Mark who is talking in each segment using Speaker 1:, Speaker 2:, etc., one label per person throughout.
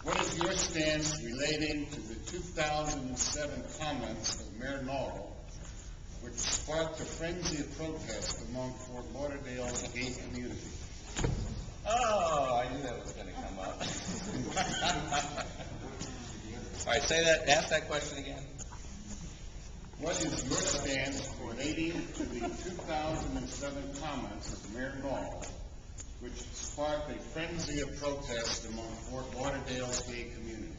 Speaker 1: What is your stance relating to the 2007 comments of Mayor Naugle, which sparked a frenzy of protest among Fort Lauderdale's gay community?
Speaker 2: Oh, I knew that was going to come up. All right, ask that question again.
Speaker 1: What is your stance relating to the 2007 comments of Mayor Naugle, which sparked a frenzy of protest among Fort Lauderdale's gay community?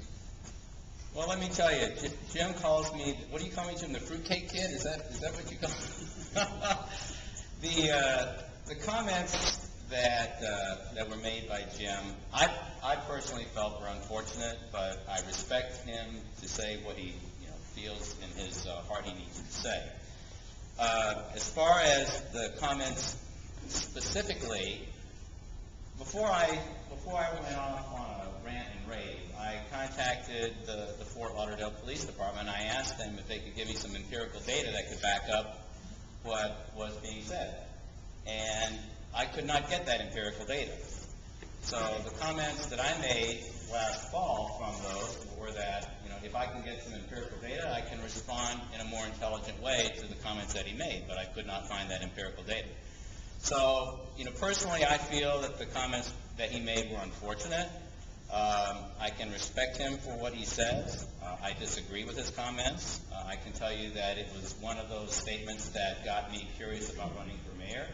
Speaker 2: Well, let me tell you, Jim calls me, what do you call me, Jim, the fruitcake kid? Is that what you call me? The comments that were made by Jim, I personally felt were unfortunate, but I respect him to say what he feels in his heart he needs to say. As far as the comments specifically, before I went off on a rant and rave, I contacted the Fort Lauderdale Police Department, and I asked them if they could give me some empirical data that could back up what was being said. And I could not get that empirical data. So the comments that I made last fall from those were that, if I can get some empirical data, I can respond in a more intelligent way to the comments that he made, but I could not find that empirical data. So, personally, I feel that the comments that he made were unfortunate. I can respect him for what he says. I disagree with his comments. I can tell you that it was one of those statements that got me curious about running for mayor.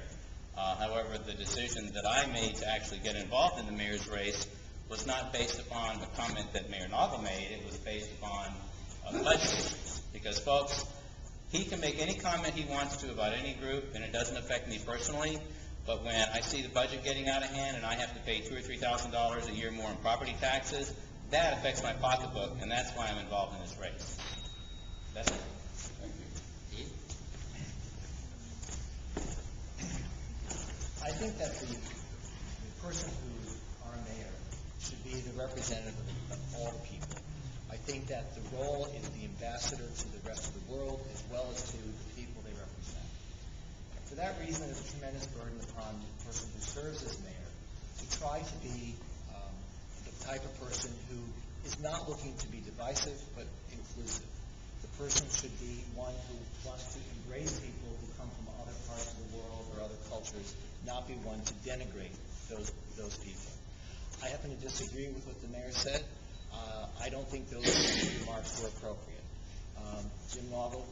Speaker 2: However, the decision that I made to actually get involved in the mayor's race was not based upon the comment that Mayor Naugle made. It was based upon budget issues. Because, folks, he can make any comment he wants to about any group, and it doesn't affect me personally. But when I see the budget getting out of hand and I have to pay $2,000 or $3,000 a year more in property taxes, that affects my pocketbook, and that's why I'm involved in this race. That's it.
Speaker 1: Thank you.
Speaker 3: I think that the person who is our mayor should be the representative of all people. I think that the role is the ambassador to the rest of the world as well as to the people they represent. And for that reason, it's a tremendous burden upon the person who serves as mayor to try to be the type of person who is not looking to be divisive but inclusive. The person should be one who wants to embrace people who come from other parts of the world or other cultures, not be one to denigrate those people. I happen to disagree with what the mayor said. I don't think those remarks were appropriate. Jim Naugle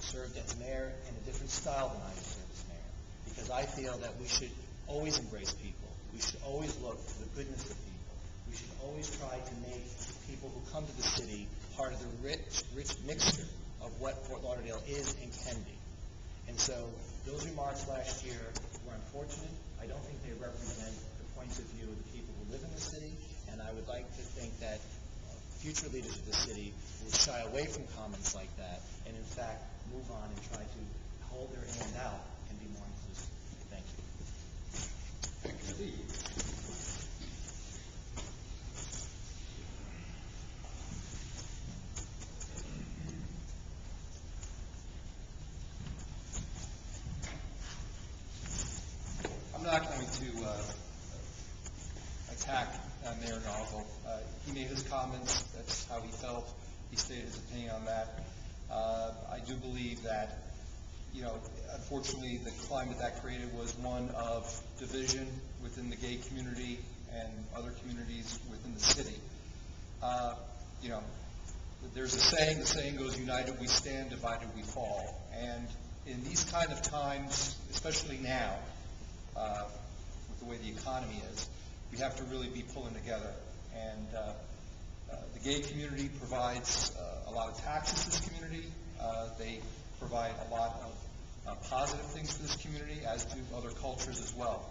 Speaker 3: served as mayor in a different style than I served as mayor, because I feel that we should always embrace people. We should always look for the goodness of people. We should always try to make people who come to the city part of the rich mixture of what Fort Lauderdale is and can be. And so those remarks last year were unfortunate. I don't think they represent the points of view of the people who live in the city, and I would like to think that future leaders of the city will shy away from comments like that and, in fact, move on and try to hold their hand out and be more inclusive. Thank you.
Speaker 1: Thank you.
Speaker 4: I'm not going to attack Mayor Naugle. He made his comments. That's how he felt. He stated his opinion on that. I do believe that, unfortunately, the climate that created was one of division within the gay community and other communities within the city. There's a saying. The saying goes, "United we stand, divided we fall." And in these kind of times, especially now, with the way the economy is, we have to really be pulling together. And the gay community provides a lot of taxes to this community. They provide a lot of positive things for this community, as do other cultures as well.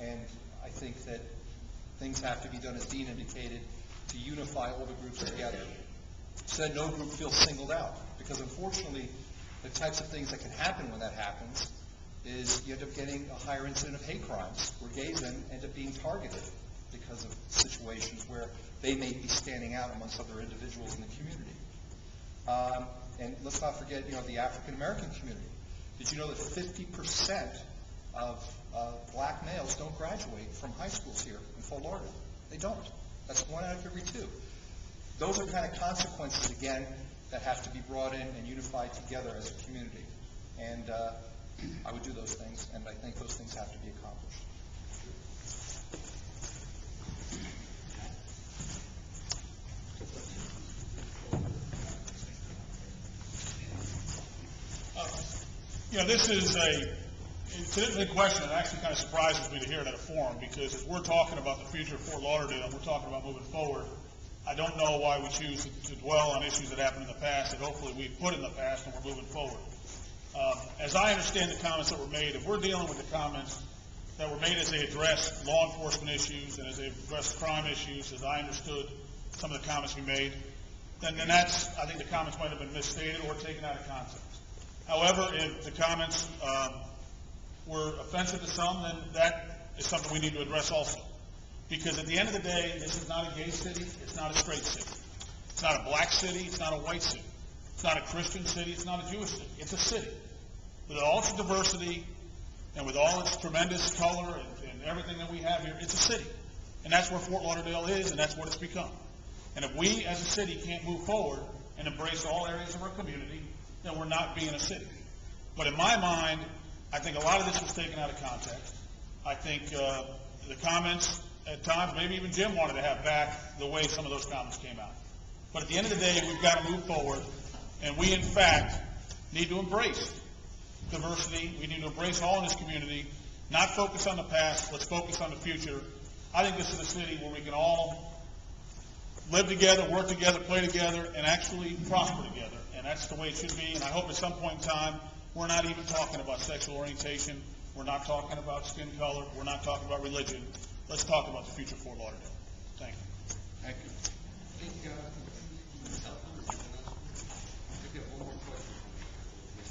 Speaker 4: And I think that things have to be done, as Dean indicated, to unify all the groups together, so that no group feels singled out. Because unfortunately, the types of things that can happen when that happens is you end up getting a higher incident of hate crimes, where gays then end up being targeted because of situations where they may be standing out amongst other individuals in the community. And let's not forget, the African American community. Did you know that 50% of black males don't graduate from high schools here in Fort Lauderdale? They don't. That's 1 out of every 2. Those are kind of consequences, again, that have to be brought in and unified together as a community. And I would do those things, and I think those things have to be accomplished.
Speaker 5: This is it's an interesting question. It actually kind of surprises me to hear it at a forum, because as we're talking about the future of Fort Lauderdale, we're talking about moving forward. I don't know why we choose to dwell on issues that happened in the past that hopefully we've put in the past and we're moving forward. As I understand the comments that were made, if we're dealing with the comments that were made as they address law enforcement issues and as they address crime issues, as I understood some of the comments we made, then that's, I think the comments might have been misstated or taken out of context. However, if the comments were offensive to some, then that is something we need to address also. Because at the end of the day, this is not a gay city, it's not a straight city. It's not a black city, it's not a white city. It's not a Christian city, it's not a Jewish city. It's a city. With all its diversity and with all its tremendous color and everything that we have here, it's a city. And that's where Fort Lauderdale is, and that's what it's become. And if we as a city can't move forward and embrace all areas of our community, then we're not being a city. But in my mind, I think a lot of this was taken out of context. I think the comments at times, maybe even Jim wanted to have back the way some of those comments came out. But at the end of the day, we've got to move forward, and we, in fact, need to embrace diversity. We need to embrace all in this community, not focus on the past. Let's focus on the future. I think this is a city where we can all live together, work together, play together, and actually prosper together. And that's the way it should be. And I hope at some point in time, we're not even talking about sexual orientation. We're not talking about skin color. We're not talking about religion. Let's talk about the future of Fort Lauderdale. Thank you.